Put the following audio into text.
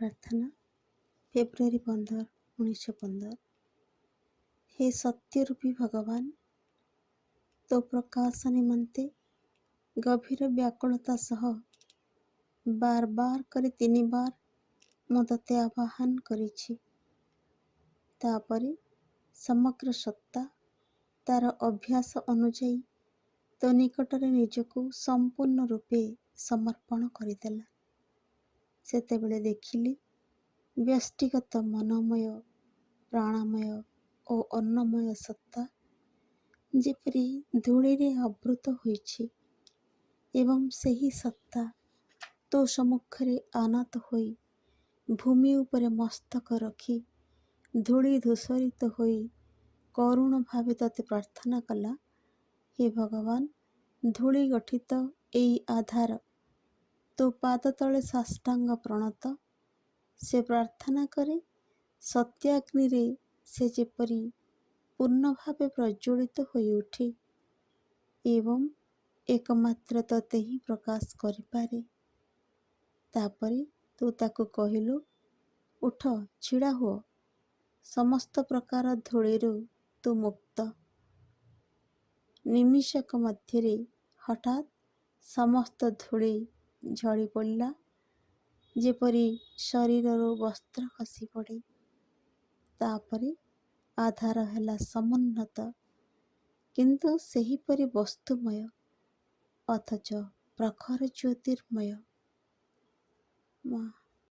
ପ୍ରାର୍ଥନା ଫେବୃଆରୀ 15, 1915। हे ସତ୍ୟରୂପୀ ଭଗବାନ, ତୋ ପ୍ରକାଶ ନିମନ୍ତେ ଗଭୀର ବ୍ୟାକୁଳତା ସହ ବାର ବାର କରି 3 ବାର ମୁଁ ତୋତେ ଆବାହନ କରିଛି। ତାପରେ ସମଗ୍ର ସତ୍ତା ତାର ଅଭ୍ୟାସ ଅନୁଯାୟୀ ତୋ ନିକଟରେ ନିଜକୁ ସମ୍ପୂର୍ଣ୍ଣ ରୂପେ ସମର୍ପଣ କରିଦେଲା। ସେତେବେଳେ ଦେଖିଲି ବ୍ୟଷ୍ଟିଗତ ମନୋମୟ, ପ୍ରାଣମୟ ଓ ଅନ୍ନମୟ ସତ୍ତା ଯେପରି ଧୂଳିରେ ଆବୃତ ହୋଇଛି ଏବଂ ସେହି ସତ୍ତା ତୋ ସମ୍ମୁଖରେ ଆନତ ହୋଇ ଭୂମି ଉପରେ ମସ୍ତକ ରଖି ଧୂଳି ଧୂସରିତ ହୋଇ କରୁଣ ଭାବେ ତୋତେ ପ୍ରାର୍ଥନା କଲା। ହେ ଭଗବାନ, ଧୂଳି ଗଠିତ ଏଇ ଆଧାର ତୋ ପାଦ ତଳେ ସାଷ୍ଟାଙ୍ଗ ପ୍ରଣତ। ସେ ପ୍ରାର୍ଥନା କରେ ସତ୍ୟାଗ୍ନିରେ ସେ ଯେପରି ପୂର୍ଣ୍ଣ ଭାବେ ପ୍ରଜ୍ୱଳିତ ହୋଇ ଉଠେ ଏବଂ ଏକମାତ୍ର ତୋତେ ହିଁ ପ୍ରକାଶ କରିପାରେ। ତାପରେ ତୁ ତାକୁ କହିଲୁ, ଉଠ, ଛିଡ଼ା ହୁଅ, ସମସ୍ତ ପ୍ରକାର ଧୂଳିରୁ ତୁ ମୁକ୍ତ। ନିମିଷକ ମଧ୍ୟରେ ହଠାତ୍ ସମସ୍ତ ଧୂଳି ଝଡ଼ି ପଡ଼ିଲା, ଯେପରି ଶରୀରରୁ ବସ୍ତ୍ର ଖସି ପଡ଼େ। ତାପରେ ଆଧାର ହେଲା ସମୁନ୍ନତ କିନ୍ତୁ ସେହିପରି ବସ୍ତୁମୟ ଅଥଚ ପ୍ରଖର ଜ୍ୟୋତିର୍ମୟ।